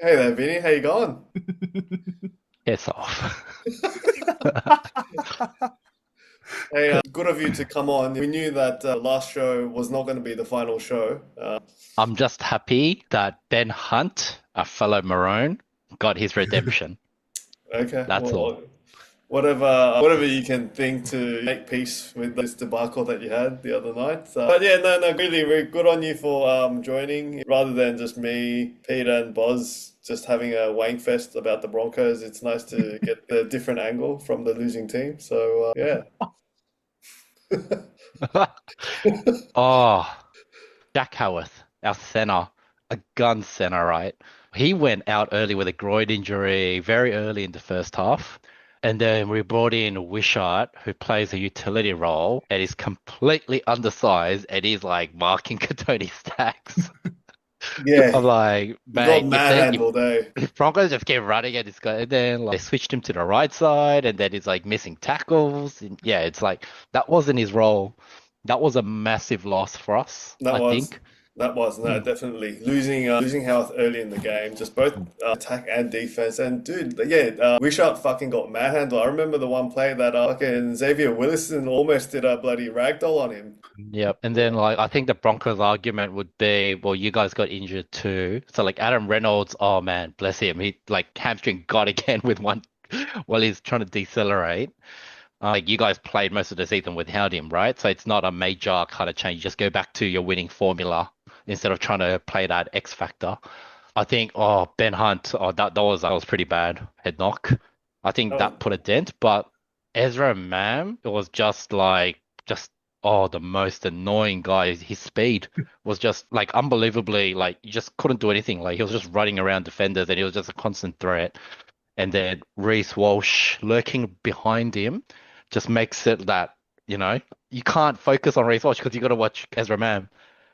Hey there, Vinnie. How you going? Piss off. Hey, good of you to come on. We knew that last show was not going to be the final show. I'm just happy that Ben Hunt, a fellow Maroon, got his redemption. Okay, That's all. well, whatever you can think to make peace with this debacle that you had the other night. But yeah, no, really, really good on you for joining rather than just me, Peter, and Boz just having a wankfest about the Broncos. It's nice to get the different angle from the losing team. So yeah. Oh, Jack Howarth, our center, a gun center, right? He went out early with a groin injury very early in the first half. And then we brought in Wishart, who plays a utility role and is completely undersized and he's like marking Katoni stacks. Yeah, I'm like, he got mate, manhandled, eh? Broncos just kept running at this guy, and then like, they switched him to the right side, and then he's like missing tackles. And, yeah, it's like that wasn't his role. That was a massive loss for us, That I was think. that was no Mm. definitely losing health early in the game, just both attack and defense. And dude, yeah, Wishart fucking got manhandled. I remember the one play that fucking Xavier Willison almost did a bloody ragdoll on him. Yep. And then like I think the Broncos argument would be, well, you guys got injured too. So like Adam Reynolds, oh man, bless him. He like hamstring got again with one while he's trying to decelerate. Like you guys played most of the season without him, right? So it's not a major kind of change. You just go back to your winning formula instead of trying to play that X factor. I think, oh, Ben Hunt, oh, that was pretty bad head knock. I think Oh, that put a dent, but Ezra Mam, it was just oh the most annoying guy. His speed was just like unbelievably like you just couldn't do anything. Like he was just running around defenders and he was just a constant threat. And then Reece Walsh lurking behind him just makes it that, you can't focus on Reece Walsh because you got to watch Ezra Mam.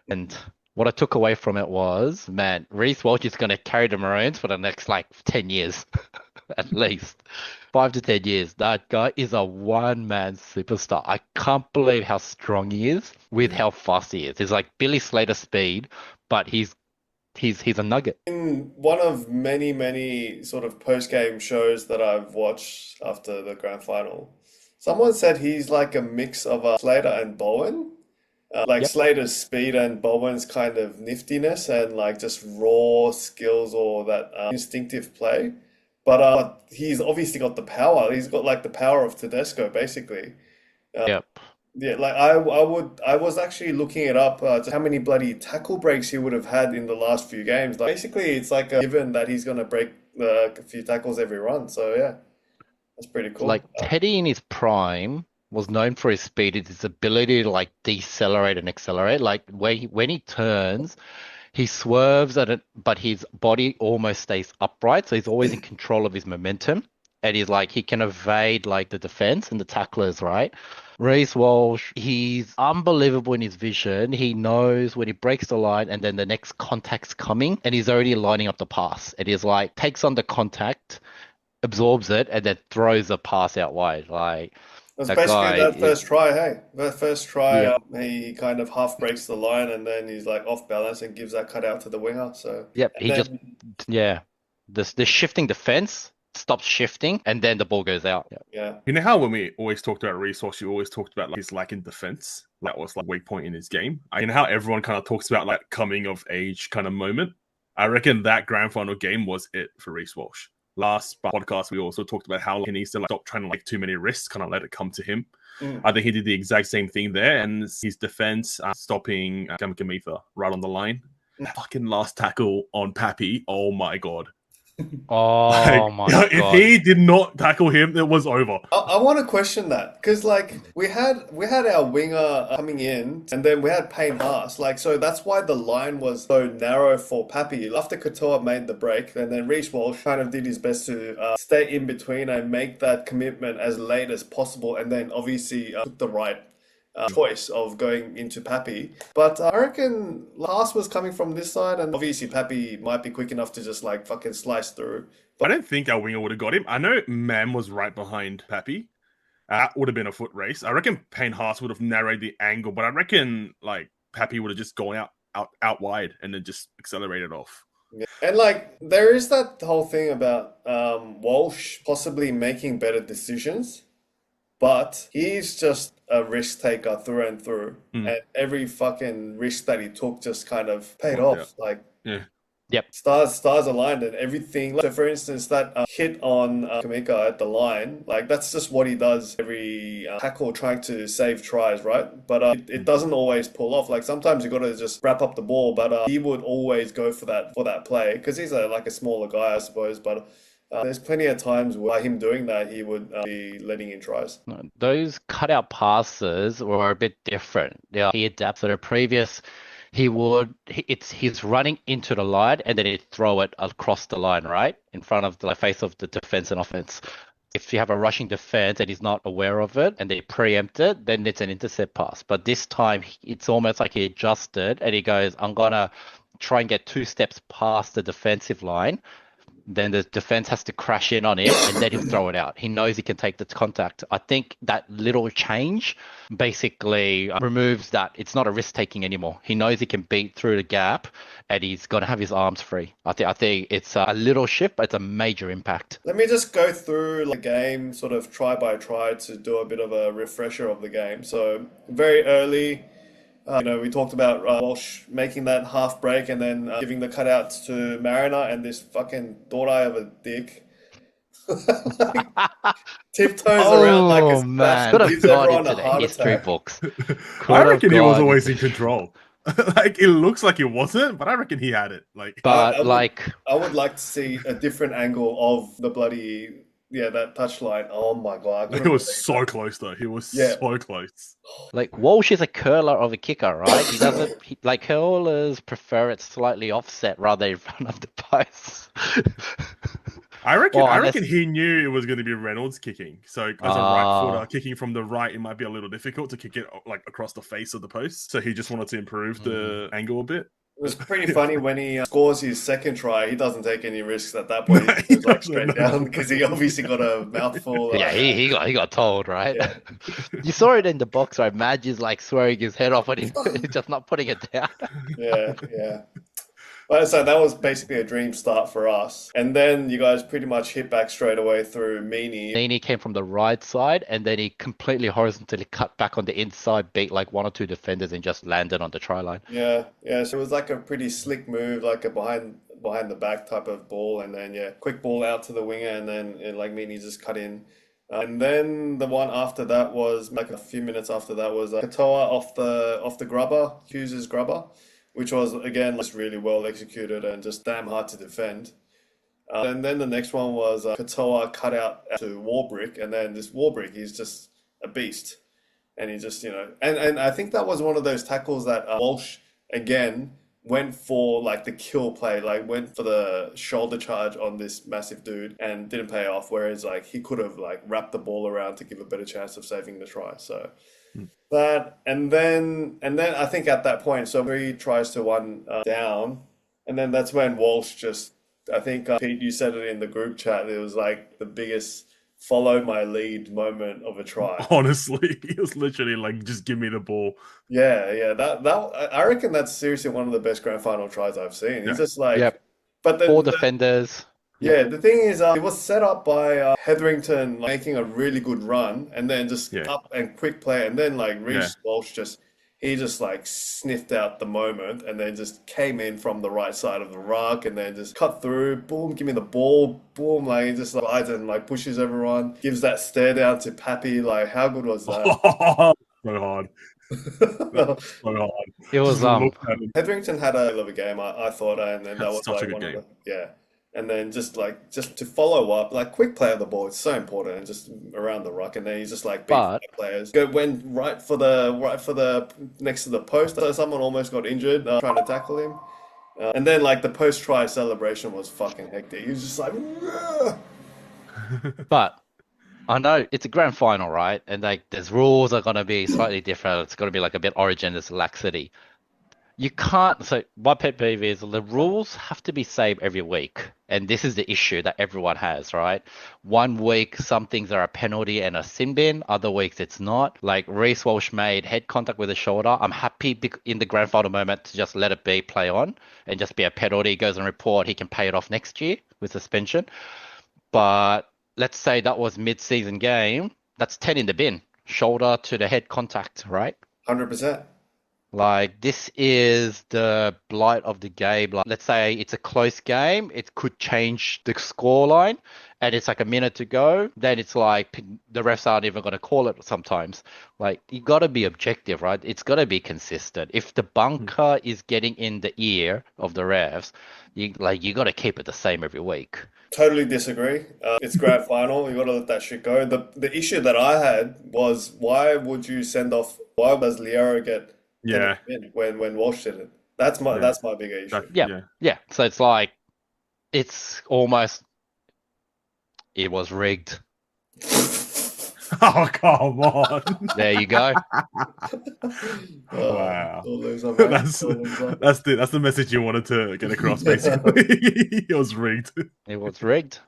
And what I took away from it was, man, Reece Walsh is going to carry the Maroons for the next like 10 years, at least 5 to 10 years. That guy is a one-man superstar. I can't believe how strong he is with how fast he is. He's like Billy Slater speed, but he's a nugget. in one of many sort of post-game shows that I've watched after the grand final, someone said he's like a mix of Slater and Bowen. Like Yep. Slater's speed and Bowen's kind of niftiness and like just raw skills or that instinctive play. But he's obviously got the power. He's got like the power of Tedesco, basically. Yep. Yeah, like I was actually looking it up just how many bloody tackle breaks he would have had in the last few games. Like basically, it's like a given that he's gonna break a few tackles every run. So yeah, that's pretty Like cool. Teddy in his prime was known for his speed, his ability to like decelerate and accelerate. Like when he turns, he swerves at it, but his body almost stays upright, so he's always in control of his momentum. And he's like he can evade like the defense and the tacklers, right? Reece Walsh, he's unbelievable in his vision. He knows when he breaks the line and then the next contact's coming, and he's already lining up the pass. It is like takes on the contact, absorbs it, and then throws a pass out wide. Like It's that basically guy, that first try, hey. That first try, yep, he kind of half breaks the line and then he's like off balance and gives that cut out to the winger. So, yep. and He just, then, yeah, this shifting defense stops shifting, and then the ball goes out. Yep. yeah. You know how when we always talked about resource, you always talked about like his lack in defense. That was like weak point in his game. You know how everyone kind of talks about like coming of age kind of moment. I reckon that grand final game was it for Reece Walsh. Last podcast, we also talked about how he needs to like stop trying to like too many risks, kind of let it come to him. Mm. I think he did the exact same thing there, and his defense stopping Gamikamitha right on the line. That fucking last tackle on Pappy, oh my god! Oh Like, my if God. he did not tackle him, it was over. I want to question that because like we had our winger coming in and then we had Payne Haas like so that's why the line was so narrow for Pappy after Katoa made the break and then Reece Walsh kind of did his best to stay in between and make that commitment as late as possible and then obviously took the right choice of going into Pappy but I reckon Haas was coming from this side and obviously Pappy might be quick enough to just like fucking slice through. I don't think our winger would have got him. I know Mam was right behind Pappy. That would have been a foot race. I reckon Payne Haas would have narrowed the angle, but I reckon like Pappy would have just gone out wide and then just accelerated off. Yeah. And like there is that whole thing about Walsh possibly making better decisions, but he's just a risk taker through and through. Mm, And every fucking risk that he took just kind of paid worked out. off. Like Yeah. Yep. stars aligned and everything. So for instance, that hit on Kamika at the line, like that's just what he does every tackle trying to save tries, right? But it doesn't always pull off. Like sometimes you got to just wrap up the ball, but he would always go for that play because he's like a smaller guy, I suppose. But there's plenty of times where him doing that, he would be letting in tries. No, those cutout passes were a bit different. Yeah, he adapted the previous. He's running into the line and then he'd throw it across the line, right? In front of the face of the defense and offense. If you have a rushing defense and he's not aware of it and they preempt it, then it's an intercept pass. But this time it's almost like he adjusted and he goes, I'm gonna try and get 2 steps past the defensive line. Then the defense has to crash in on him and then he'll throw it out. He knows he can take the contact. I think that little change basically removes that. It's not a risk taking anymore. He knows he can beat through the gap and he's going to have his arms free. I think it's a little shift, but it's a major impact. Let me just go through the game, sort of try by try, to do a bit of a refresher of the game. So very early. We talked about Walsh making that half break and then giving the cutouts to Mariner and this fucking thought eye of a dick. Like, tiptoes around like a Oh spatula, man, could have gives gone everyone a into the heart history attack. books. I Could have reckon he was gone always in into- control. Like it looks like he wasn't, but I reckon he had it. Like But I would, like, I would like to see a different angle of the bloody, that touchline. Oh my God, I it couldn't was believe so that. close though. He was Yeah. so close. like Walsh is a curler of a kicker, right? He doesn't like curlers prefer it slightly offset rather in front of the post. I reckon. Well, I unless reckon he knew it was going to be Reynolds kicking. So as a right footer ah, kicking from the right, it might be a little difficult to kick it like across the face of the post. So he just wanted to improve the angle a bit. It was pretty funny when he scores his second try. He doesn't take any risks at that No, point. He he goes like doesn't. straight No. down because he obviously got a mouthful. yeah, he got told, right? Yeah. You saw it in the box, right? Madge is like swearing his head off, and he's just not putting it down. Yeah. Well, so that was basically a dream start for us. And then you guys pretty much hit back straight away through Meanie. Nini came from the right side, and then he completely horizontally cut back on the inside, beat like 1 or 2 defenders, and just landed on the try line. Yeah. So it was like a pretty slick move, like a behind the back type of ball, and then quick ball out to the winger, and then like Meanie just cut in. And then the one after that was like a few minutes after that was Katoa off the grubber, Hughes's grubber, which was again just really well executed and just damn hard to defend. And then the next one was Katoa cut out to Warbrick, and then this Warbrick, he's just a beast, and he just and I think that was one of those tackles that Walsh again went for like the kill play, like went for the shoulder charge on this massive dude and didn't pay off. Whereas like he could have like wrapped the ball around to give a better chance of saving the try. So that and then I think at that point, so 3 tries to 1 down, and then that's when Walsh just. I think Pete, you said it in the group chat. It was like the biggest follow my lead moment of a try. Honestly, he was literally like, "Just give me the ball." Yeah. That I reckon that's seriously one of the best grand final tries I've seen. He's Yeah. just like, Yep. but 4 defenders. yeah, the thing is, it was set up by Hetherington making a really good run, and then just Yeah. up and quick play, and then like Reece Yeah. Walsh just like sniffed out the moment, and then just came in from the right side of the ruck, and then just cut through, boom, give me the ball, boom, like he just slides and like pushes everyone, gives that stare down to Pappy, like how good was that? So hard. So hard. It was Just look at him. Hetherington had a hell of a game, I thought, and then that Had was such a like good one of game. the and then just to follow up, like quick play of the ball, it's so important, and just around the ruck, and then he's just like beat But 5 players. Went right for the next to the post. So someone almost got injured trying to tackle him, and then like the post try celebration was fucking hectic. He was just like, "Ugh." but I know it's a grand final, right? And like there's rules are gonna be slightly different. It's gonna be like a bit origin, there's laxity. You can't. So my pet peeve is the rules have to be same every week, and this is the issue that everyone has, right? One week some things are a penalty and a sin bin. Other weeks it's not. Like Reece Walsh made head contact with the shoulder. I'm happy in the grand final moment to just let it be, play on, and just be a penalty. Goes on report. He can pay it off next year with suspension. But let's say that was mid-season game. That's 10 in the bin. Shoulder to the head contact, right? 100%. Like this is the blight of the game. Like let's say it's a close game, it could change the score line, and it's like a minute to go. Then it's like the refs aren't even going to call it sometimes. Like you got to be objective, right? It's got to be consistent. If the bunker is getting in the ear of the refs, you got to keep it the same every week. Totally disagree. It's grand final. You got to let that shit go. The issue that I had was why would you send off? Why does Liero get Yeah. when Walsh did it? That's my bigger issue. Yeah. So it's like it's almost it was rigged. Oh, come on. There you go. Wow. That's That's the message you wanted to get across, basically. It was rigged. It was rigged.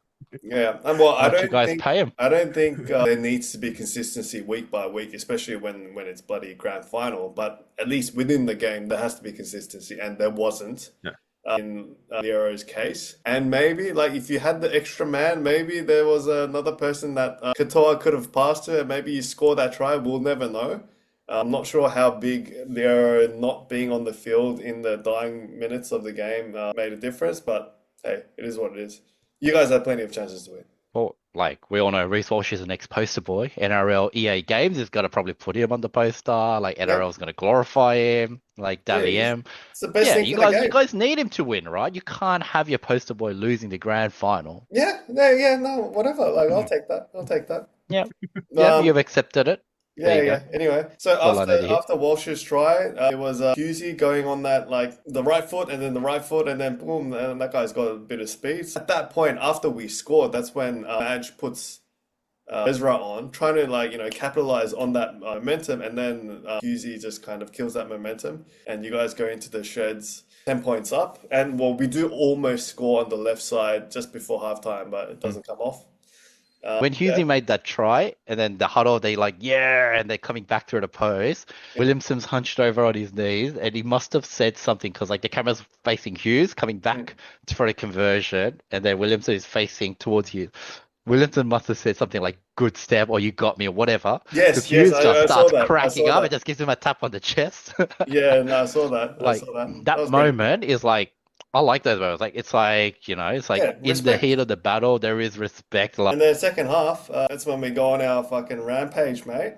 Yeah, and well, Why don't you guys pay him? I don't think there needs to be consistency week by week, especially when it's bloody grand final. But at least within the game, there has to be consistency, and there wasn't. Yeah. In Liero's case. And maybe, like, if you had the extra man, maybe there was another person that Katoa could have passed to, and maybe you score that try. We'll never know. I'm not sure how big Liero not being on the field in the dying minutes of the game made a difference, but hey, it is what it is. You guys have plenty of chances to win. Well, like we all know, Reece Walsh is the next poster boy. NRL EA Games is going to probably put him on the poster. Like NRL is going to glorify him. Like Davy M. It's the best thing you for the game. You guys need him to win, right? You can't have your poster boy losing the grand final. Yeah, no, whatever. Like I'll take that. Yeah, yeah, you've accepted it. Yeah. Anyway, so That's after Walsh's try, it was Husey going on that like the right foot and then the right foot and then boom, and that guy's got a bit of speed. At that point, after we scored, that's when Madge puts Ezra on, trying to capitalize on that momentum, and then Husey just kind of kills that momentum, and you guys go into the sheds 10 points up, and well, we do almost score on the left side just before halftime, but it doesn't come off. When Husey made that try, and then the huddle, they and they're coming back through the pose. Yeah. Williamson's hunched over on his knees, and he must have said something because like the camera's facing Hughes, coming back for a conversion, and then Williamson is facing towards Hughes. Williamson must have said something like "good step" or "you got me" or whatever. Yes, Hughes just starts cracking up and just gives him a tap on the chest. Yeah, no, I saw that. That moment is like. I like those moments. Like it's like in the heat of the battle, there is respect. And then second half, that's when we go on our fucking rampage, mate.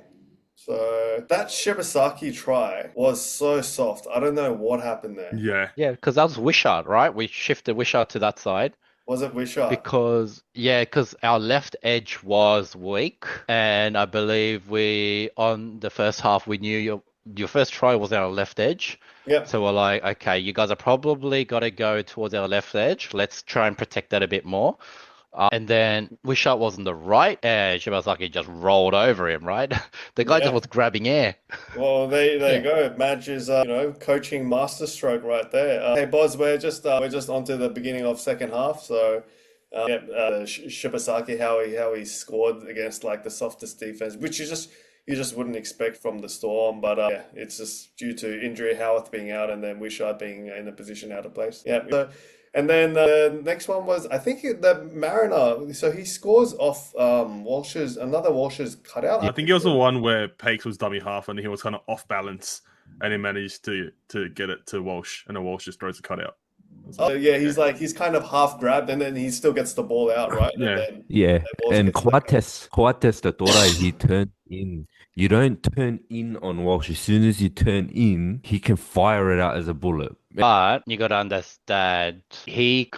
So that Shibasaki try was so soft. I don't know what happened there. Yeah, because that was Wishart, right? We shifted Wishart to that side. Was it Wishart? Because our left edge was weak, and I believe on the first half we knew your first try was our left edge. Yep. So we're like, okay, you guys are probably got to go towards our left edge. Let's try and protect that a bit more. And then Wishart was on the right edge. It was like he just rolled over him, right? The guy just was grabbing air. Well, there you go. Madge is, coaching masterstroke right there. Hey, Boz, we're just onto the beginning of second half. So, Shibasaki, how he scored against like the softest defense, which you just wouldn't expect from the Storm, but it's just due to injury, Howarth being out, and then Wishart being in a position out of place. Yeah. So, and then the next one was, I think, the Mariner. So he scores off Walsh's cutout. I think it was the one where Pakes was dummy half, and he was kind of off balance, and he managed to get it to Walsh, and then Walsh just throws the cutout. He's kind of half grabbed, and then he still gets the ball out, right? And Coates the Dora, he turned in. You don't turn in on Walsh. As soon as you turn in, he can fire it out as a bullet. But you got to understand,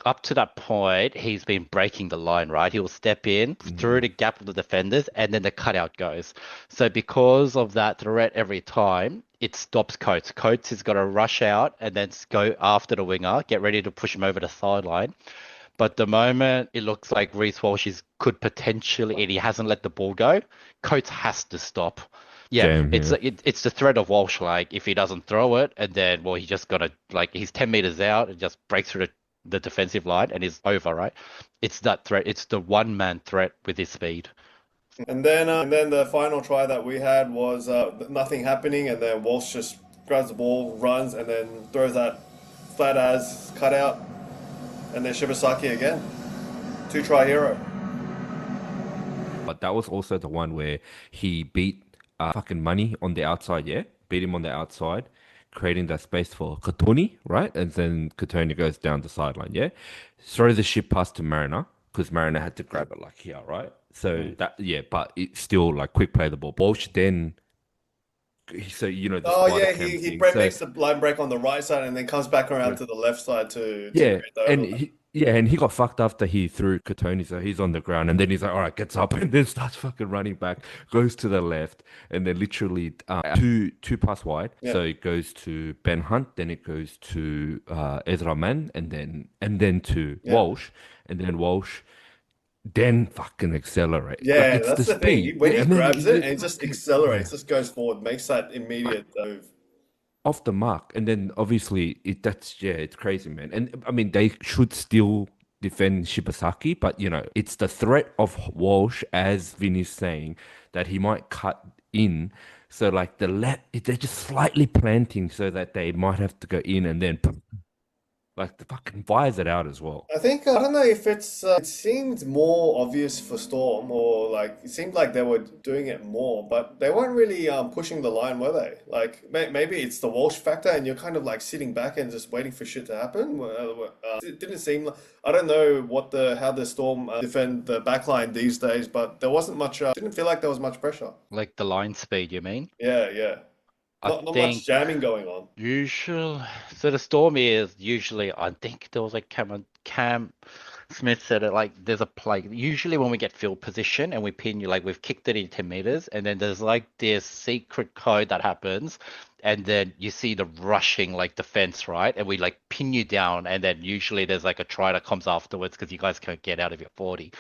up to that point, he's been breaking the line, right? He will step in through the gap of the defenders, and then the cutout goes. So because of that threat every time, it stops Coates. Coates has got to rush out and then go after the winger, get ready to push him over the sideline. But the moment it looks like Reece Walsh could potentially, and he hasn't let the ball go, Coates has to stop. Yeah, game. it's the threat of Walsh. Like if he doesn't throw it, and then well, he just gotta like he's 10 meters out and just breaks through the defensive line and is over. Right? It's that threat. It's the one man threat with his speed. And then the final try that we had was nothing happening, and then Walsh just grabs the ball, runs, and then throws that flat as cutout, and then Shibasaki again, 2-try hero. But that was also the one where he beat fucking Money on the outside, yeah? Beat him on the outside, creating that space for Katoni, right? And then Katoni goes down the sideline, yeah? Throw the ship pass to Mariner, because Mariner had to grab it like here, right? So that, yeah, but it's still like quick play the ball. Walsh then, so you know, the Oh spider yeah, cam he thing. makes the line break on the right side and then comes back around to the left side to Yeah, create the and overlap. he got fucked after he threw Katoni, so he's on the ground, and then he's like, all right, gets up, and then starts fucking running back, goes to the left, and then literally two pass wide. Yeah. So it goes to Ben Hunt, then it goes to Ezra Mann, and then to Walsh, and then Walsh then fucking accelerate. Yeah, Like, it's that's the the thing. speed. When Yeah, he and then grabs it and he just accelerates, yeah. just goes forward, makes that immediate move. Off the mark, and then obviously it's crazy, man. And I mean, they should still defend Shibasaki, but you know, it's the threat of Walsh, as Vinny's saying, that he might cut in. So like they're just slightly planting so that they might have to go in, and then like the fucking fires it out as well. I think I don't know if it seemed more obvious for Storm, or like it seemed like they were doing it more, but they weren't really pushing the line, were they? Like maybe it's the Walsh factor, and you're kind of like sitting back and just waiting for shit to happen. It didn't seem like, I don't know how the Storm defend the backline these days, but there wasn't much. Didn't feel like there was much pressure. Like the line speed, you mean? Yeah. Not think much jamming going on. So the Storm is usually, I think there was like Cam Smith said it, like there's a play. Usually when we get field position and we pin you, like we've kicked it in 10 meters, and then there's like this secret code that happens, and then you see the rushing like defense, right? And we like pin you down, and then usually there's like a try that comes afterwards because you guys can't get out of your 40.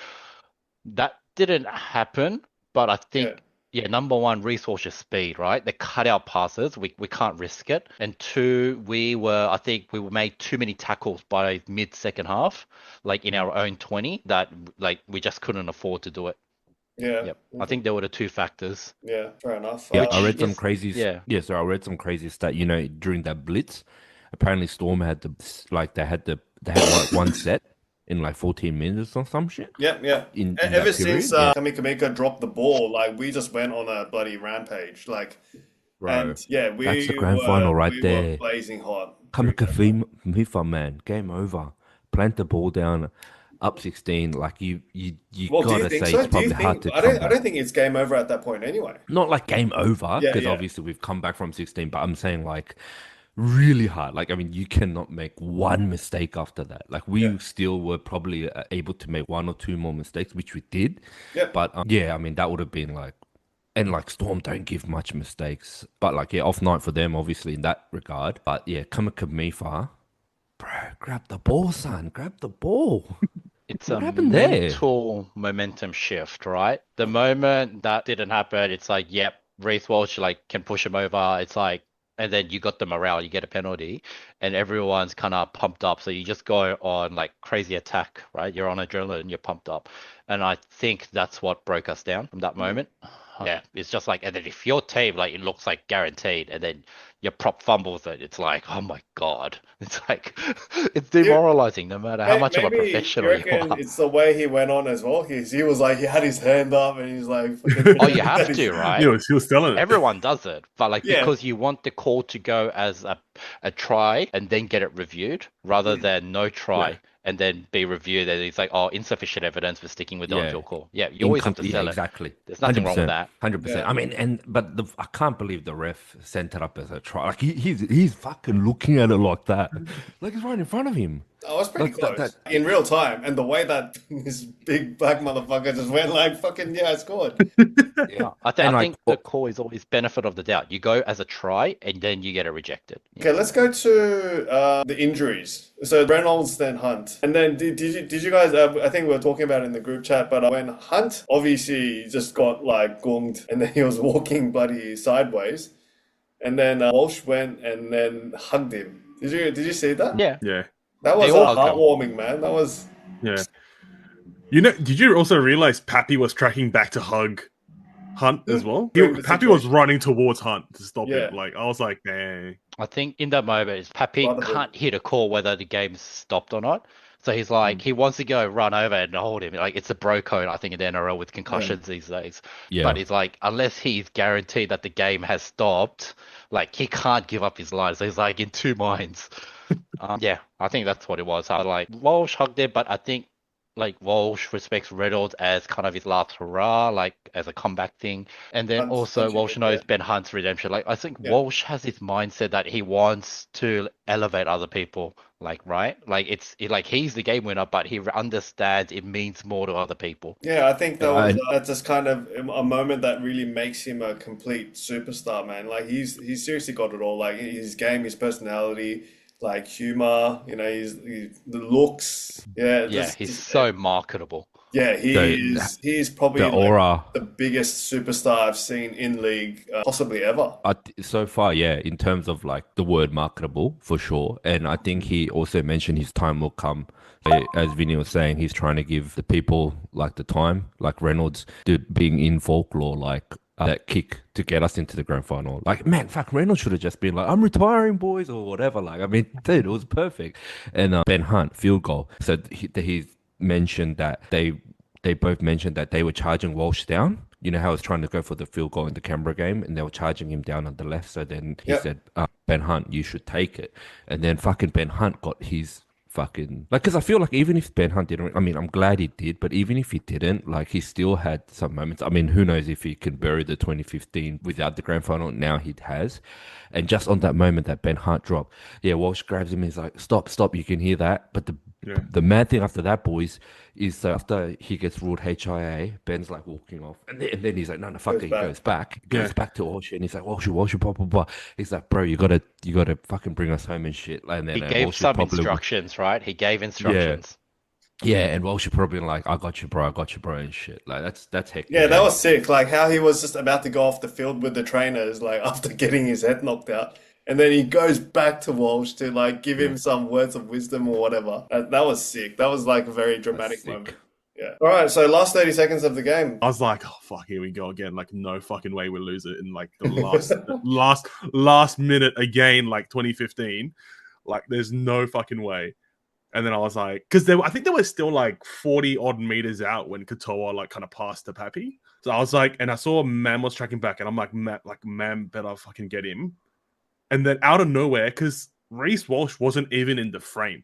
That didn't happen, but I think. Yeah, number one, Reece Walsh's speed, right? The cutout passes, we can't risk it. And two, I think we made too many tackles by mid-second half, like in our own 20, that like we just couldn't afford to do it. Yeah. Yep. I think there were the two factors. Yeah, fair enough. Yeah, I read some crazy. Yeah. So I read some crazy stat. You know, during that blitz, apparently Storm had they had like one set in like 14 minutes or some shit. Yeah. In Ever that since period, Kamika dropped the ball, like we just went on a bloody rampage. Like, Bro, and yeah, that's the grand final right we there. were blazing hot. Kamika man, game over. Plant the ball down, up 16. Like you Well, do you gotta think say so? it's probably hard to I come back. don't think it's game over at that point anyway. Not like game over, Yeah, because yeah. obviously we've come back from 16, but I'm saying like really hard. Like, I mean, you cannot make one mistake after that. Like, we still were probably able to make one or two more mistakes, which we did. Yeah. But yeah, I mean, that would have been like, and like Storm don't give much mistakes. But like, yeah, off night for them, obviously, in that regard. But yeah, Kamika, bro, grab the ball, son. Grab the ball. It's What a happened there? mental momentum shift, right? The moment that didn't happen, it's like, yep, Reece Walsh like can push him over. It's like, and then you got the morale, you get a penalty, and everyone's kind of pumped up. So you just go on like crazy attack, right? You're on adrenaline, you're pumped up. And I think that's what broke us down from that moment. Yeah, it's just like, and then if your team, like, it looks like guaranteed, and then your prop fumbles it, it's like, oh my God. It's like, it's demoralizing no matter how much of a Maybe professional you reckon are. it's the way he went on as well. He was like, he had his hand up and he's like, Oh, you have to, right? He was telling it. Everyone does it, but like Yeah. because you want the call to go as a try and then get it reviewed rather than no try and then be reviewed. And it's like, oh, insufficient evidence for sticking with the on-field call. Yeah, you always have to sell it. Exactly. There's nothing wrong with that. 100%. Yeah. I mean, I can't believe the ref sent it up as a try. Like he's fucking looking at it like that, like it's right in front of him. I was pretty That- close that- in real time, and the way that this big black motherfucker just went like fucking yeah, I scored. Yeah. I And, like, think the call is always benefit of the doubt. You go as a try and then you get it rejected. Okay, let's go to the injuries. So Reynolds, then Hunt, and then did you guys? I think we were talking about it in the group chat, but when Hunt obviously just got like gonged, and then he was walking bloody sideways, and then Walsh went and then hugged him. Did you see that? Yeah. Yeah. That was They all hug him. heartwarming, man. That was Yeah. You know, did you also realize Pappy was tracking back to hug Hunt as well? During the Pappy was situation. running towards Hunt to stop Yeah. him. Like, I was like, dang. I think in that moment, it's Pappy Brotherhood. can't hit a call whether the game's stopped or not. So he's like, he wants to go run over and hold him. Like, it's a bro code, I think, in the NRL with concussions these days. Yeah. But he's like, unless he's guaranteed that the game has stopped, like, he can't give up his line. So he's like in two minds. Yeah, I think that's what it was. I like Walsh hugged it, but I think like Walsh respects Reynolds as kind of his last hurrah, like as a comeback thing. And then Hunt's also punching Walsh it, knows yeah. Ben Hunt's redemption. Like I think Yeah. Walsh has this mindset that he wants to elevate other people. Like right, like like he's the game winner, but he understands it means more to other people. Yeah, I think that Yeah, was that's just kind of a moment that really makes him a complete superstar, man. Like he's seriously got it all. Like his game, his personality, like humor. You know, the looks. Yeah, Yeah, just- he's so marketable. yeah. He's probably the like, aura. the biggest superstar I've seen in league, possibly ever. So far, yeah, in terms of like the word marketable for sure. And I think he also mentioned his time will come. As Vinny was saying, he's trying to give the people like the time, like Reynolds, being in folklore, like that kick to get us into the grand final. Like, man, fuck, Reynolds should have just been like, I'm retiring, boys, or whatever. Like, I mean, dude, it was perfect. And Ben Hunt, field goal. So he mentioned that they both mentioned that they were charging Walsh down. You know how I was trying to go for the field goal in the Canberra game, and they were charging him down on the left. So then he Yep. said, Ben Hunt, you should take it. And then fucking Ben Hunt got his fucking... Like, because I feel like even if Ben Hunt didn't... I mean, I'm glad he did, but even if he didn't, like, he still had some moments. I mean, who knows if he can bury the 2015 without the grand final. Now he has. And just on that moment that Ben Hunt dropped, yeah, Walsh grabs him and he's like, stop, you can hear that. But the mad thing after that, boys, is after he gets ruled HIA, Ben's like walking off. And then he's like, no, fuck it. He goes back. He goes back to Walsh and he's like, Walsh, blah, blah, blah. He's like, bro, you gotta fucking bring us home and shit. And then He gave Walsh some probably... instructions, right? He gave instructions. Yeah, and Walsh probably like, I got you, bro, and shit. Like, that's hectic. Yeah, that was sick. Like how he was just about to go off the field with the trainers, like after getting his head knocked out. And then he goes back to Walsh to like give him some words of wisdom or whatever. That was sick. That was like a very dramatic sick. moment. Yeah. All right. So last 30 seconds of the game. I was like, oh fuck, here we go again. Like, no fucking way we'll lose it in like the last minute again, like 2015. Like, there's no fucking way. And then I was like, because I think they were still like 40 odd meters out when Katoa like kind of passed the Pappy. So I was like, and I saw Mam was tracking back, and I'm like, Mam better fucking get him. And then out of nowhere, because Reece Walsh wasn't even in the frame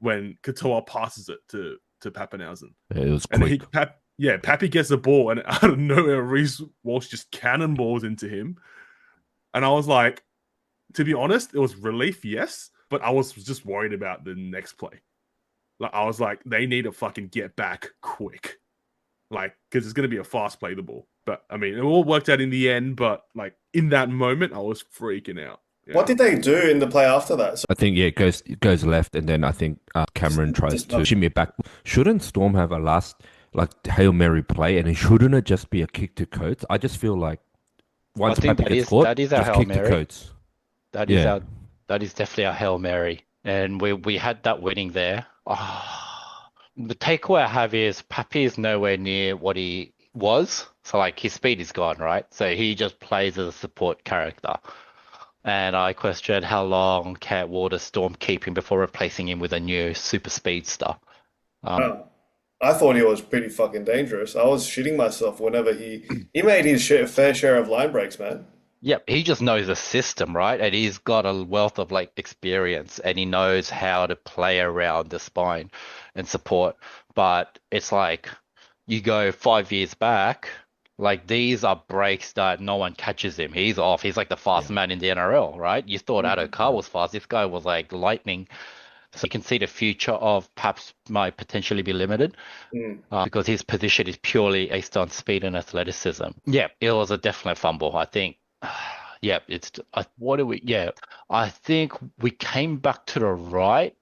when Katoa passes it to Pappenhausen. Yeah, it was And quick. Pappy gets the ball, and out of nowhere, Reece Walsh just cannonballs into him. And I was like, to be honest, it was relief, yes, but I was just worried about the next play. Like, I was like, they need to fucking get back quick. Like, because it's going to be a fast play the ball. But, I mean, it all worked out in the end, but, like, in that moment, I was freaking out. Yeah. What did they do in the play after that? So, I think, yeah, it goes left, and then I think Cameron tries Just to not- shimmy it back. Shouldn't Storm have a last, like, Hail Mary play, and it shouldn't it just be a kick to Coates? I just feel like once I think Pappy gets caught, that is our just Hail kick Mary. to Coates. That is Yeah. that is definitely our Hail Mary. And we had that winning there. The takeaway I have is Pappy is nowhere near what he was. So like his speed is gone, right? So he just plays as a support character. And I question how long can Water Storm keep him before replacing him with a new super speedster. I thought he was pretty fucking dangerous. I was shitting myself whenever he made his fair share of line breaks, man. Yep, he just knows the system, right? And he's got a wealth of like experience, and he knows how to play around the spine and support. But it's like you go 5 years back, like these are breaks that no one catches him. He's off. He's like the fastest man in the NRL, right? You thought Addo Carr was fast. This guy was like lightning. So you can see the future of Paps might potentially be limited because his position is purely based on speed and athleticism. Yeah, it was a definite fumble. I think. Yeah, what do we? Yeah, I think we came back to the right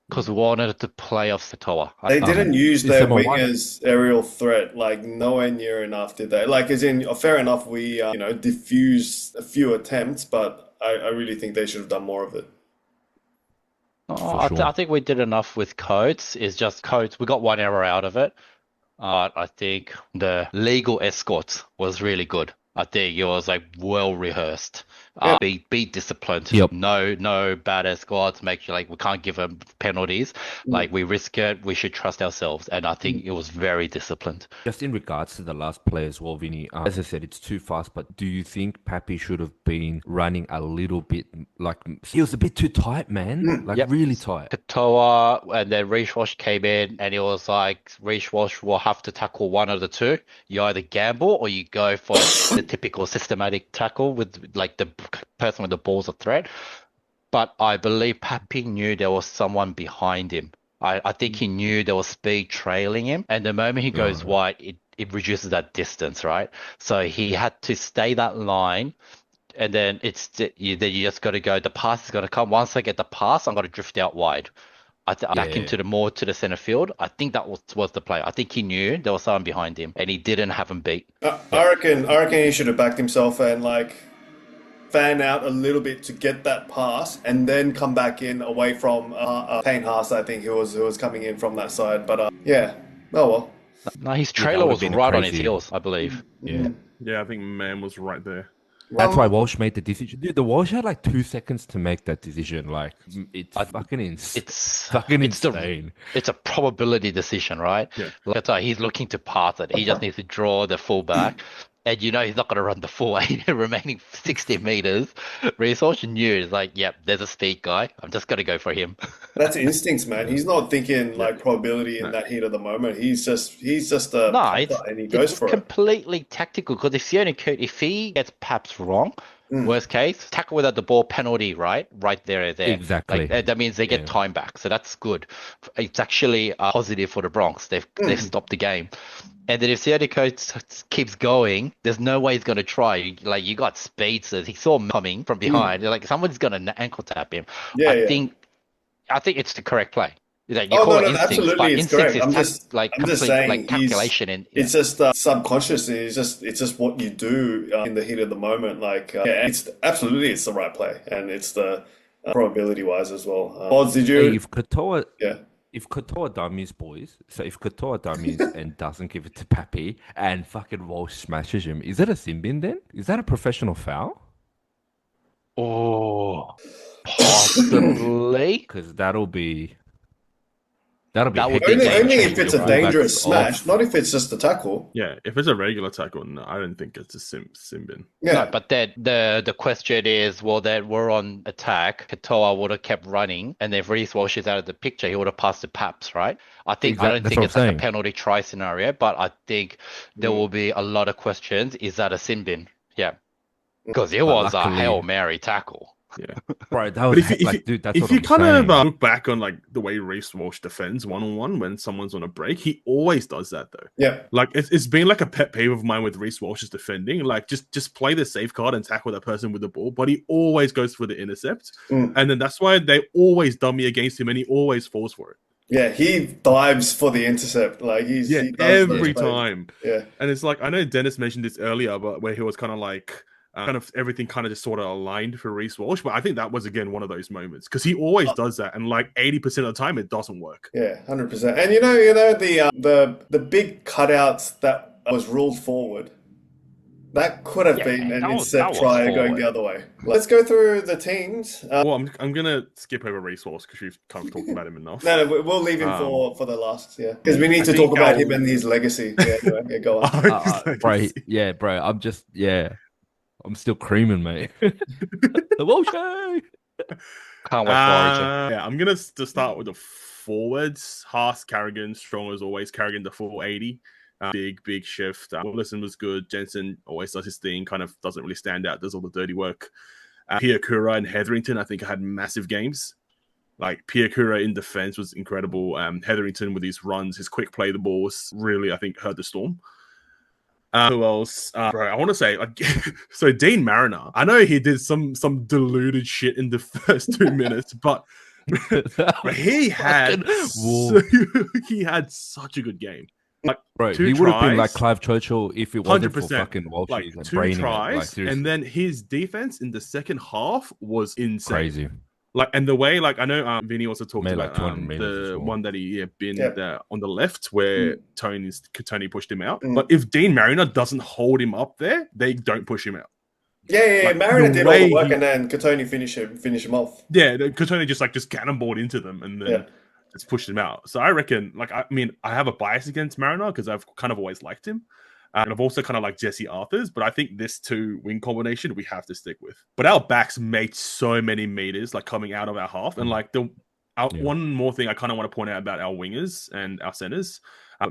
because we wanted to play off Satoa. They didn't use is their someone one- wingers aerial threat like nowhere near enough, did they? Like, as in, fair enough, we diffused a few attempts, but I really think they should have done more of it. I think we did enough with Coates. It's just Coates. We got one error out of it. I think the legal escort was really good. I think it was like well rehearsed. Be disciplined. Yep. No bad escorts. Make sure like we can't give them penalties. Like we risk it. We should trust ourselves. And I think it was very disciplined. Just in regards to the last play as well, Vinny, as I said, it's too fast, but do you think Pappy should have been running a little bit, like, he was a bit too tight, man? Like, really tight. Katoa and then Reece Walsh came in and it was like Reece Walsh will have to tackle one of the two. You either gamble or you go for the typical systematic tackle with like the person with the ball's a threat. But I believe Pappy knew there was someone behind him. I think he knew there was speed trailing him. And the moment he goes wide, it reduces that distance, right? So he had to stay that line. And then you just got to go, the pass is going to come. Once I get the pass, I'm going to drift out wide. Back into the center field. I think that was the play. I think he knew there was someone behind him and he didn't have him beat. I reckon he should have backed himself and like fan out a little bit to get that pass and then come back in away from Payne Haas. I think who was coming in from that side. But yeah, oh well. No, his trailer was right on his heels, I believe. Yeah, I think man was right there. That's why Walsh made the decision. Dude, the Walsh had like 2 seconds to make that decision. Like, it's fucking insane. It's fucking insane. It's a probability decision, right? Yeah. Like, he's looking to pass it. He just needs to draw the fullback. And he's not going to run the full remaining 60 meters. Reece Walsh knew, it's like, yep, there's a speed guy. I'm just going to go for him. That's instincts, man. He's not thinking like probability in that heat of the moment. He's just a and he goes for it. It's completely tactical because if he gets Paps wrong, worst case, tackle without the ball penalty, right there. Exactly. Like, that means they get time back, so that's good. It's actually positive for the Bronx. They've stopped the game. And then if Sione keeps going, there's no way he's going to try. Like, you got Speeds. He saw him coming from behind. Like, someone's going to ankle tap him. I think it's the correct play. Like, you call it instincts, absolutely, but it's instincts correct. is I'm just saying, like calculation. It's just subconscious. It's just what you do in the heat of the moment. Like, it's the right play, and it's the probability wise as well. Odds, did you? Hey, if Katoa dummies, boys, so if Katoa dummies and doesn't give it to Pappy and fucking Walsh smashes him, is that a sin bin then? Is that a professional foul? Oh, possibly. Because that'll be That would be only if it's a dangerous That's smash, off. not if it's just a tackle. Yeah, if it's a regular tackle, no, I don't think it's a sim bin. Yeah, No, but then the question is, well, that we're on attack. Katoa would have kept running, and if Reece Walsh is out of the picture, he would have passed to Paps, right? I don't That's think what it's I'm like a saying. penalty try scenario, but I think there will be a lot of questions. Is that a sin bin? Yeah, because it was a luckily- Hail Mary tackle. Yeah, Bro, that but was dude, that's if what you I'm kind saying. of look back on like the way Reece Walsh defends 1-on-1 when someone's on a break, he always does that though. yeah. Like it's been like a pet peeve of mine with Reece Walsh's defending. Like just play the safe card and tackle that person with the ball, but he always goes for the intercept, and then that's why they always dummy against him, and he always falls for it. Yeah, he dives for the intercept. Like he does every those plays. time. Yeah, And it's like I know Dennis mentioned this earlier, but where he was kind of like. Kind of everything kind of just sort of aligned for Reece Walsh, but I think that was again one of those moments because he always does that, and like 80% of the time it doesn't work. yeah, 100%. And you know the big cutouts that was ruled forward. That could have been an that intercept was try going forward. the other way. Let's go through the teams. Well, I'm gonna skip over Reece Walsh because you've kind of talked about him enough. No, we'll leave him for the last, because we need to talk about him and his legacy. Yeah, anyway, go on. Bro, I'm still creaming, mate. The Walsh. Can't wait for Origin. Yeah, I'm gonna just start with the forwards. Haas, Carrigan, strong as always. Carrigan the 480. Big shift. Willison was good. Jensen always does his thing. Kind of doesn't really stand out. Does all the dirty work. Piakura and Hetherington, I think, had massive games. Like Piakura in defense was incredible. Hetherington with his runs, his quick play the ball was really, I think, hurt the Storm. Who else? Bro, I want to say, like, so Dean Mariner. I know he did some deluded shit in the first 2 minutes, but he had he had such a good game. Like, Bro, two he would have been like tries, Clive Churchill if it wasn't for 100%. fucking Walsh Like and 2 braining it. Like tries, seriously, and then his defense in the second half was insane. crazy. Like, and the way, like, I know Vinnie also talked Made about like 200 meters as the well. one that he binned Yep. on the left where Tony pushed him out. Mm. But if Dean Mariner doesn't hold him up there, they don't push him out. Yeah. Like, Mariner the did all the way work, he- and then Katoni finish him off. Yeah, Tony just cannonballed into them and then just pushed him out. So I reckon, like, I mean, I have a bias against Mariner because I've kind of always liked him. And I've also kind of liked Jesse Arthurs, but I think this 2 wing combination we have to stick with. But our backs made so many meters, like, coming out of our half. And, like, one more thing I kind of want to point out about our wingers and our centers,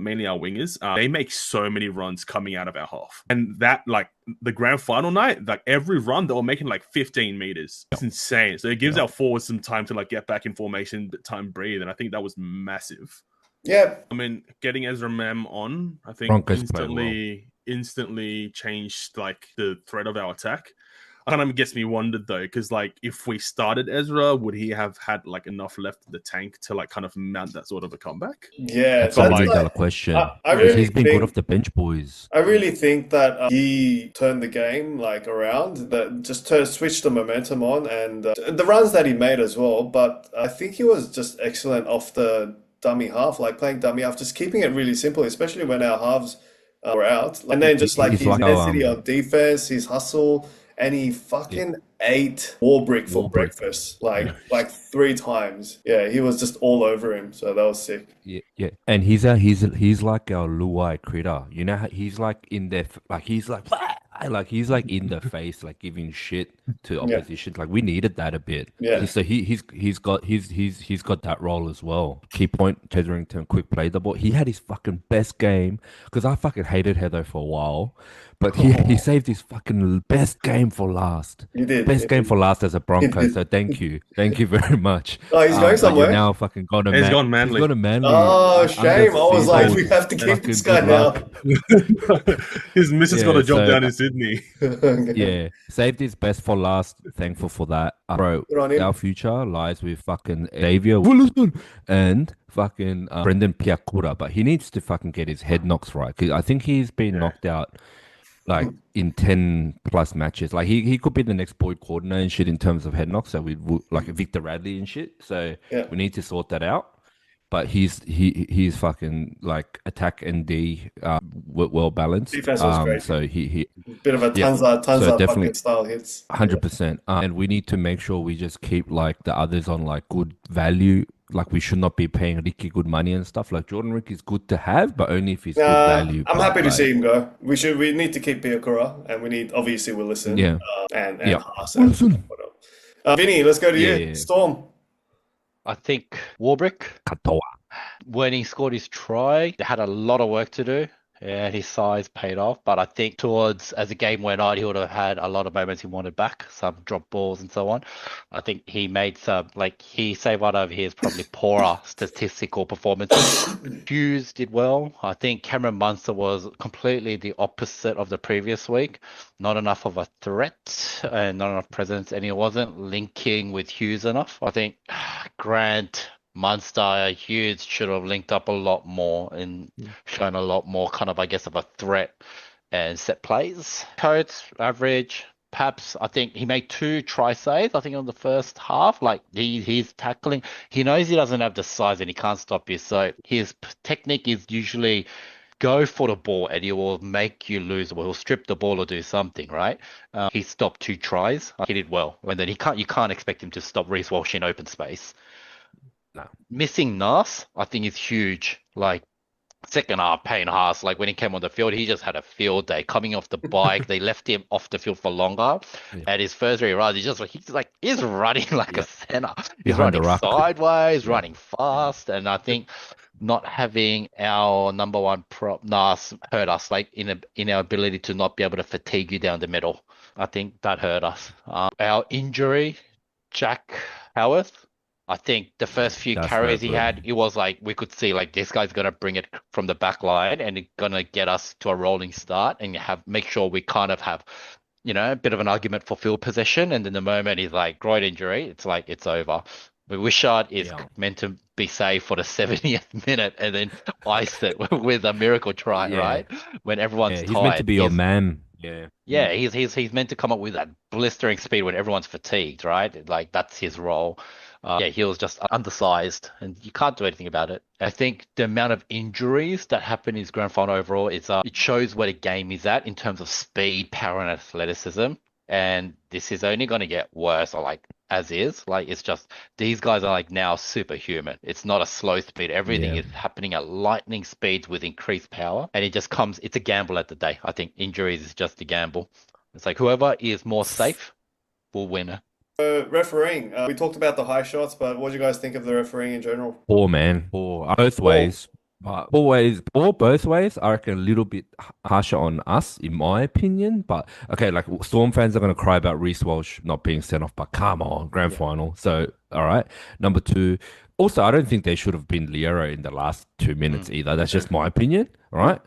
mainly our wingers, they make so many runs coming out of our half. And that, like, the grand final night, like, every run, they were making, like, 15 meters. It's insane. So it gives our forwards some time to, like, get back in formation, time breathe. And I think that was massive. Yeah. I mean, getting Ezra Mem on, I think Broncos instantly changed, like, the threat of our attack. Kind of gets me wondered though, because, like, if we started Ezra, would he have had, like, enough left in the tank to, like, kind of mount that sort of a comeback? Yeah, That's a million dollar question. I really He's been think, good off the bench, boys. I really think that he turned the game, like, around, that just switched the momentum on, and the runs that he made as well. But I think he was just excellent off the dummy half, like playing dummy half, just keeping it really simple, especially when our halves were out. And then just like He's his like, intensity on defense, his hustle, and he fucking ate Warbrick for Warbrick. breakfast, like 3 times. Yeah, he was just all over him. So that was sick. Yeah. And he's like our Luai critter. You know, he's like in there, like he's like he's like in the face, like giving shit to opposition. Like we needed that a bit. Yeah. So he's got that role as well. Key point, Hetherington, quick play the ball. He had his fucking best game because I fucking hated Heather for a while, but he saved his fucking best game for last. You did. Best game for last as a Bronco. So thank you very much. Oh, he's going somewhere. Now fucking gone to He's gone Manly. He's gone to Manly. Oh, shame. I was like, we have to keep Fucking this guy good now. luck. His missus got a job so- down in Sydney. Yeah, saved his best for last. Thankful for that, bro. Good on him. Our future lies with fucking Xavier Wilson and fucking Brendan Piakura, but he needs to fucking get his head knocks right. 'Cause I think he's been knocked out like in 10 plus matches. Like he could be the next Boyd Cordner and shit in terms of head knocks. So we like Victor Radley and shit. So we need to sort that out. But he's fucking like attack and D well balanced. Defense was great. So he Bit of a Tanza definitely- fucking style hits. 100%. And we need to make sure we just keep like the others on like good value. Like we should not be paying Ricky good money and stuff. Like Jordan Rick is good to have, but only if he's good value. I'm But, happy to like, see him go. We need to keep Piakura, and we need obviously Willison. Yeah. And Yeah. Haas and whatever. Vinny, let's go to you. Yeah. Storm. I think Warbrick, Katoa. when he scored his try, they had a lot of work to do. And his size paid off, but I think as the game went on, he would have had a lot of moments he wanted back, some drop balls and so on. I think he made some, like, he saved one over his probably poorer statistical performances. Hughes did well. I think Cameron Munster was completely the opposite of the previous week. Not enough of a threat and not enough presence, and he wasn't linking with Hughes enough. I think Grant, Munster, Hughes should have linked up a lot more and shown a lot more kind of, I guess, of a threat and set plays. Coates, average. Perhaps I think he made 2 try saves, I think, on the first half. Like he's tackling. He knows he doesn't have the size and he can't stop you. So his technique is usually go for the ball and he will make you lose the ball. He'll strip the ball or do something, right? He stopped 2 tries. He did well. And then you can't expect him to stop Reece Walsh in open space. Missing Nas, I think, is huge. Like second half, Payne Haas, like when he came on the field, he just had a field day. Coming off the bike, they left him off the field for longer. At his first 3 runs, he's running like a center. He's Behind the running rock. sideways, running fast, and I think not having our number 1 prop Nas hurt us, like in our ability to not be able to fatigue you down the middle. I think that hurt us. Our injury, Jack Howarth. I think the first few That's carries no he good. had, it was like we could see like this guy's gonna bring it from the back line and it's gonna get us to a rolling start and make sure we kind of have, a bit of an argument for field possession. And then the moment he's like groin injury, it's like it's over. But Wishart is Yeah. meant to be saved for the 70th minute and then ice it with a miracle try, Yeah. right? When everyone's Yeah, he's meant to tired. be your man. Yeah. Yeah, he's meant to come up with that blistering speed when everyone's fatigued, right? Like that's his role. Yeah, he was just undersized, and you can't do anything about it. I think the amount of injuries that happened in his grand final overall is it shows where the game is at in terms of speed, power, and athleticism. And this is only going to get worse, or like as is. Like it's just these guys are like now superhuman. It's not a slow speed. Everything Yeah. is happening at lightning speeds with increased power, and it's a gamble at the day. I think injuries is just a gamble. It's like whoever is more safe will win. Refereeing. We talked about the high shots, but what do you guys think of the refereeing in general? Poor, man. Poor. Both ways. But both ways, I reckon a little bit harsher on us, in my opinion. But okay, like Storm fans are gonna cry about Reece Walsh not being sent off, but come on, grand final. So all right. Number two, also I don't think they should have been Liero in the last 2 minutes either. That's just my opinion. All right.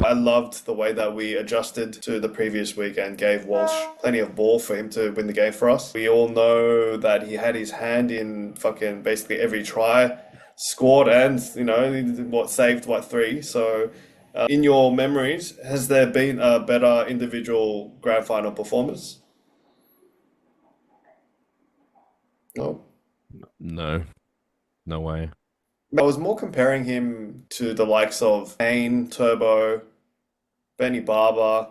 I loved the way that we adjusted to the previous week and gave Walsh plenty of ball for him to win the game for us. We all know that he had his hand in fucking basically every try, scored, and saved 3. So, in your memories, has there been a better individual grand final performance? No. No. No way. I was more comparing him to the likes of Kane, Turbo, Benny Barber,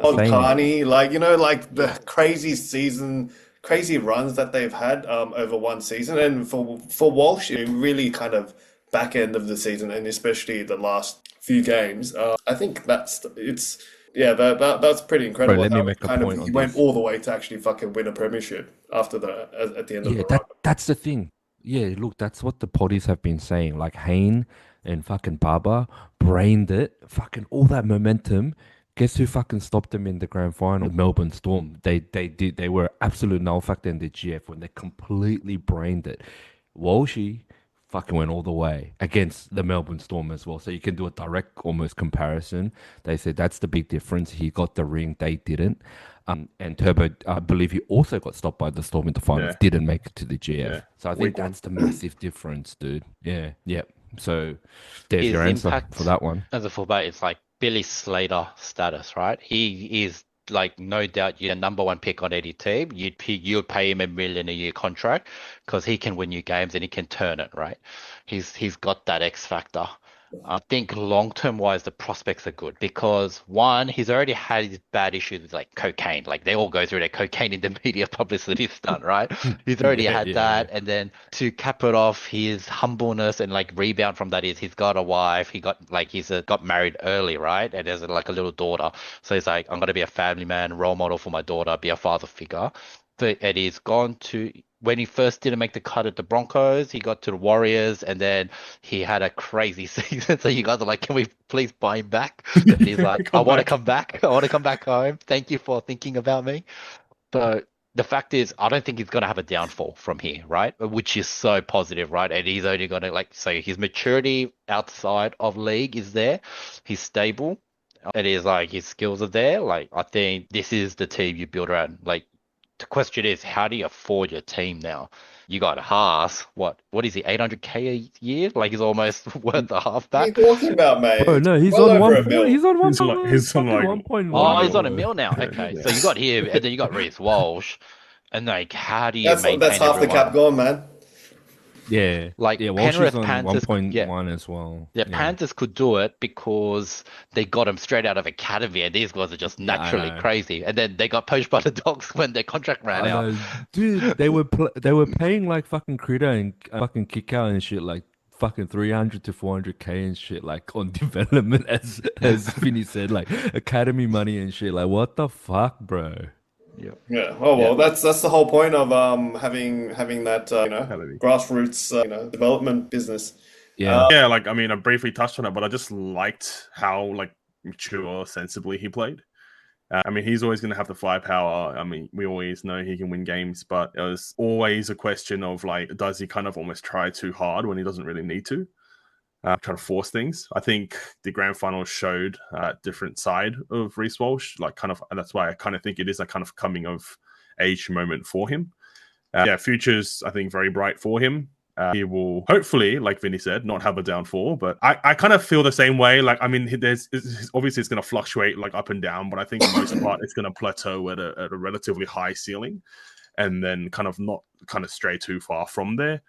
Same. Carney, like the crazy runs that they've had over one season. And for Walsh, it really kind of back end of the season, and especially the last few games. I think that's pretty Bro, incredible. let me How make a kind of point he on went this. all the way to actually fucking win a premiership after at the end of Yeah, the run. that's the thing. Yeah, look, that's what the potties have been saying. Like Hayne and fucking Baba brained it. Fucking all that momentum. Guess who fucking stopped them in the grand final? The Melbourne Storm. They were absolute null factor in the GF when they completely brained it. Walshy fucking went all the way against the Melbourne Storm as well. So you can do a direct almost comparison. They said that's the big difference. He got the ring, they didn't. And Turbo, I believe he also got stopped by the Storm in the finals, didn't make it to the GF. Yeah. So I think that's the massive difference, dude. Yeah, yeah. So there's His your answer impact for that one. as a fullback is like Billy Slater status, right? He is like no doubt your number one pick on any team. You'd pay him $1 million a year contract because he can win you games and he can turn it, right? He's got that X factor. I think long-term wise, the prospects are good because one, he's already had his bad issues with like cocaine. Like they all go through their cocaine in the media publicity stunt, right? He's already had that. And then to cap it off, his humbleness and like rebound from that is he's got a wife. He's got married early, right? And there's like a little daughter. So he's like, I'm going to be a family man, role model for my daughter, be a father figure. But he's gone to when he first didn't make the cut at the Broncos, he got to the Warriors, and then he had a crazy season. So you guys are like, can we please buy him back? And he's like, I want to come back. I want to come back home. Thank you for thinking about me. So the fact is, I don't think he's going to have a downfall from here, right? Which is so positive, right? And he's only going to his maturity outside of league is there. He's stable. It is like his skills are there. Like I think this is the team you build around. Like the question is, how do you afford your team now? You got Haas. What is he? 800K a year? Like he's almost worth a halfback. What are you talking about, mate? Oh no, he's Well on over one. $1 million. He's on one. He's on like 1.1. Oh, he's on $1 mil. million now. Okay, so you got him, and then you got Reece Walsh, and like, how do you maintain That's half everyone? the cap gone, man. Yeah, Like yeah. Walsh Penrith is on Panthers, 1.1 as well. Yeah, Panthers could do it because they got him straight out of academy, and these guys are just naturally know. crazy. And then they got poached by the Dogs when their contract ran I out. know, dude. They were paying like fucking Critter and fucking kick out and shit like fucking 300 to 400K and shit like on development as Vinnie said, like academy money and shit. Like what the fuck, bro? Yeah. Oh well, that's the whole point of having that grassroots development business. Yeah. Yeah, like I mean, I briefly touched on it, but I just liked how like mature, sensibly he played. I mean, he's always going to have the firepower. I mean, we always know he can win games, but it was always a question of like, does he kind of almost try too hard when he doesn't really need to? Try to force things. I think the grand final showed a different side of Reece Walsh. Like, kind of, that's why I kind of think it is a kind of coming of age moment for him. Future's, I think, very bright for him. He will hopefully, like Vinny said, not have a downfall. But I kind of feel the same way. Like, I mean, obviously it's going to fluctuate like up and down, but I think for the most part it's going to plateau at a relatively high ceiling, and then kind of not kind of stray too far from there.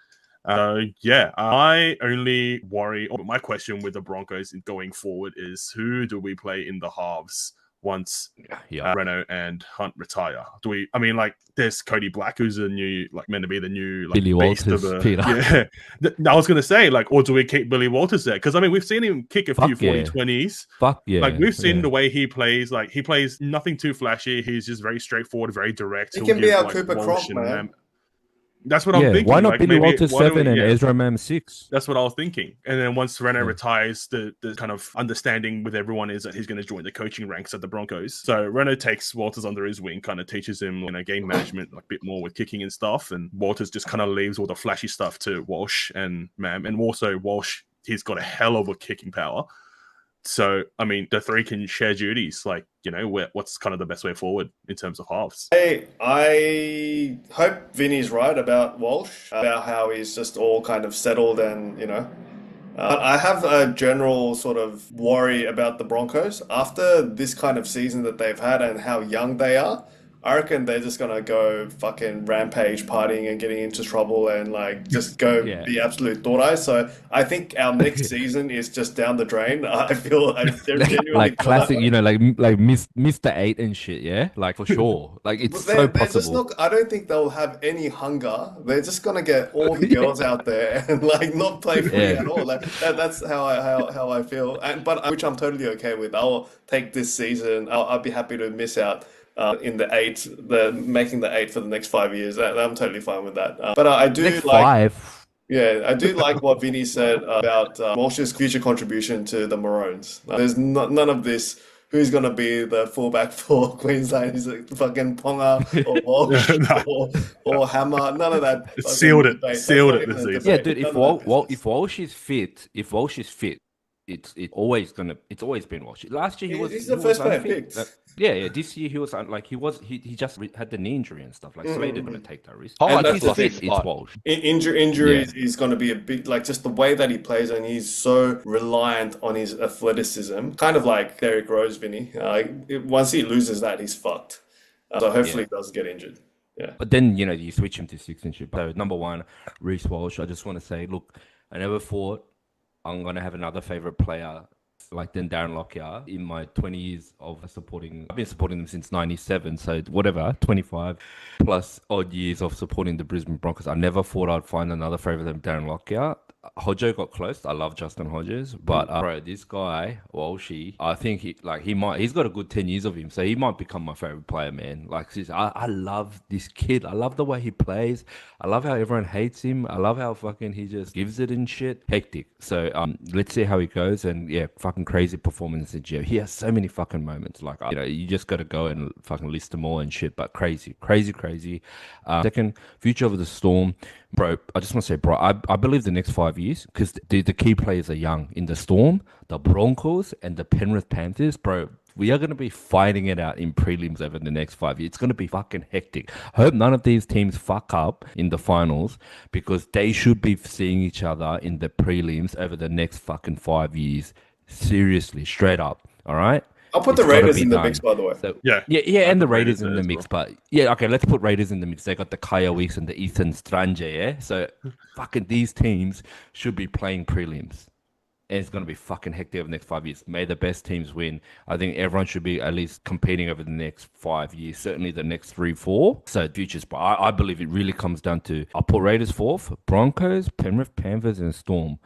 I only worry. My question with the Broncos going forward is, who do we play in the halves once Renault and Hunt retire? I mean, like, there's Cody Black, who's a new, like, meant to be the new, like, Billy Walters, Peter. Yeah. I was gonna say, like, or do we keep Billy Walters there? Because I mean, we've seen him kick a few 40-20s. Fuck yeah. Like, we've seen the way he plays. Like, he plays nothing too flashy. He's just very straightforward, very direct. He can be our Cooper Cronk, man. That's what I'm thinking. Why not like, Billy Walters 7 and Ezra Mam 6? That's what I was thinking. And then once Renault retires, the kind of understanding with everyone is that he's going to join the coaching ranks at the Broncos. So Renault takes Walters under his wing, kind of teaches him, game management like, a bit more with kicking and stuff. And Walters just kind of leaves all the flashy stuff to Walsh and Mam. And also Walsh, he's got a hell of a kicking power. So, I mean, the three can share duties. Like, what's kind of the best way forward in terms of halves? I hope Vinny's right about Walsh, about how he's just all kind of settled and, I have a general sort of worry about the Broncos. After this kind of season that they've had and how young they are, I reckon they're just going to go fucking rampage partying and getting into trouble and like just go be absolute thought eyes. So I think our next season is just down the drain. I feel genuinely like classic, like Mr. 8 and shit, yeah? Like for sure. Like it's so possible. I don't think they'll have any hunger. They're just going to get all the girls out there and like not play free at all. Like that's how I feel. But which I'm totally okay with. I'll take this season. I'll be happy to miss out in the 8, making the 8 for the next 5 years. I'm totally fine with that. But I do next like 5. Yeah, I do like what Vinny said about Walsh's future contribution to the Maroons. There's none of this. Who's going to be the fullback for Queensland? Is it fucking Ponga or Walsh or Hammer? None of that. Sealed it this season. Yeah, dude. If Walsh is fit, it's always been Walsh. Last year he's the first player picked. This year he was he just had the knee injury and stuff. Like Slater going to take that risk. It's Walsh. Injury is going to be a big, like, just the way that he plays, and he's so reliant on his athleticism, kind of like Derrick Rose, Vinny. Once he loses that, he's fucked. So hopefully he doesn't get injured. Yeah. But then you switch him to 6 and shit. So number 1, Reece Walsh. I just want to say, look, I never thought I'm going to have another favorite player like than Darren Lockyer in my 20 years of supporting. I've been supporting them since 97, so whatever, 25 plus odd years of supporting the Brisbane Broncos. I never thought I'd find another favorite than Darren Lockyer. Hodjo got close. I love Justin Hodges, but bro, this guy Walshy, I think he's got a good 10 years of him, so he might become my favorite player, man. Like, I love this kid. I love the way he plays. I love how everyone hates him. I love how fucking he just gives it and shit. Hectic. So let's see how he goes. And yeah, fucking crazy performance in Geo. He has so many fucking moments. Like, you just got to go and fucking list them all and shit. But crazy. Second, future of the Storm. Bro, I just want to say, bro, I believe the next 5 years, because the key players are young in the Storm, the Broncos, and the Penrith Panthers. Bro, we are going to be fighting it out in prelims over the next 5 years. It's going to be fucking hectic. I hope none of these teams fuck up in the finals, because they should be seeing each other in the prelims over the next fucking 5 years. Seriously, straight up. All right? I'll put the Raiders in the mix, by the way. So, yeah, and the Raiders in the mix. But yeah, okay, let's put Raiders in the mix. They got the Kaya Weeks and the Ethan Strange, yeah? So fucking these teams should be playing prelims. And it's going to be fucking hectic over the next 5 years. May the best teams win. I think everyone should be at least competing over the next 5 years. Certainly the next 3-4. So futures, but I believe it really comes down to, I'll put Raiders 4th, Broncos, Penrith Panthers, and Storm.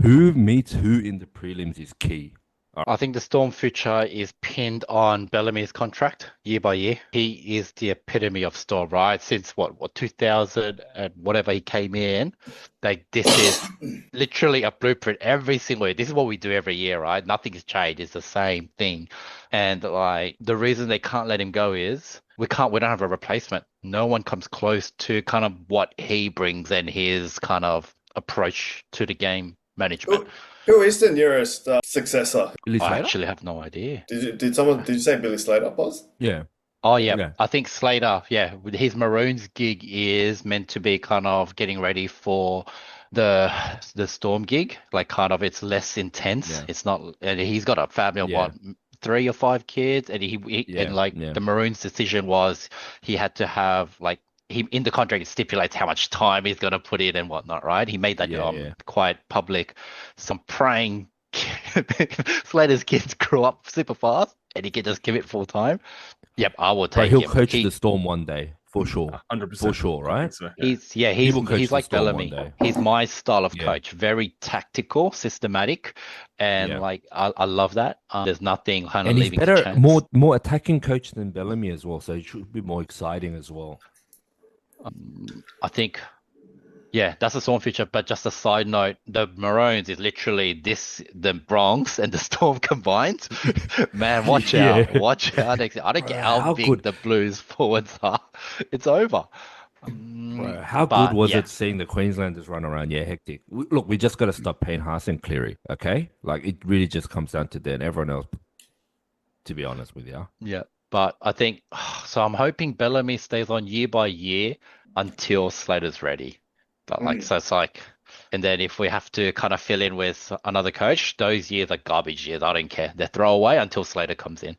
Who meets who in the prelims is key. I think the Storm future is pinned on Bellamy's contract year by year. He is the epitome of Storm, right? Since what 2000 and whatever he came in, like this is literally a blueprint every single year. This is what we do every year, right? Nothing's changed. It's the same thing. And like the reason they can't let him go is we don't have a replacement. No one comes close to kind of what he brings and his kind of approach to the game management. Who is the nearest successor? Billy I Slater? actually have no idea. Did you say Billy Slater, Boz? Yeah. Oh yeah, Yeah. I think Slater, yeah, with his Maroons gig is meant to be kind of getting ready for the Storm gig. Like kind of it's less intense. Yeah. It's not, and he's got a family of Yeah. what, 3 or 5 kids, and and like Yeah. the Maroons' decision was he had to have like he in the contract it stipulates how much time he's gonna put in and whatnot, right? He made that Yeah. quite public. Some praying Slater's kids grew up super fast, and he can just give it full time. Yep, I will But take he'll him. coach the Storm one day, for sure. 100%. For sure, right? So, Yeah. He will coach He's the like Storm Bellamy. one day. He's my style of Yeah. coach. Very tactical, systematic, and Yeah. like I love that. There's nothing kind of And he's leaving to better, chance. more attacking coach than Bellamy as well, so it should be more exciting as well. I think, yeah, that's a Storm future. But just a side note, the Maroons is literally the Bronx and the Storm combined. Man, watch Yeah. out! Watch out! I don't care how How big good- the Blues forwards are. It's over. Bro, how but, good was yeah. it seeing the Queenslanders run around? Yeah, hectic. Look, we just got to stop Payne Haas and Cleary, okay? Like, it really just comes down to that. Everyone else, to be honest with you. Yeah, but I think so. I'm hoping Bellamy stays on year by year until Slater's ready. But like, so it's like, and then if we have to kind of fill in with another coach, those years are garbage years. I don't care. They're throwaway until Slater comes in.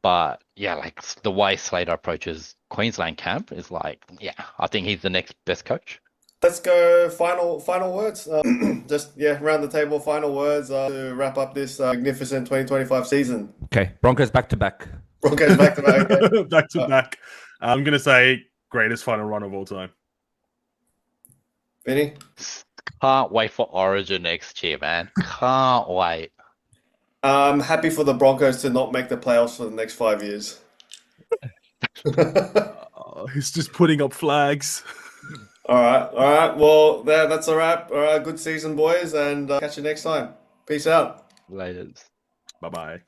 But yeah, like the way Slater approaches Queensland camp is like, yeah, I think he's the next best coach. Let's go final words. Round the table. Final words to wrap up this magnificent 2025 season. Okay, Broncos back to back. Broncos back to back. Okay. back to back. I'm gonna say greatest final run of all time. Vinny? Can't wait for Origin next year, man. Can't wait. I'm happy for the Broncos to not make the playoffs for the next 5 years. He's just putting up flags. All right. Well, that's a wrap. All right, good season, boys, and catch you next time. Peace out. Later. Bye-bye.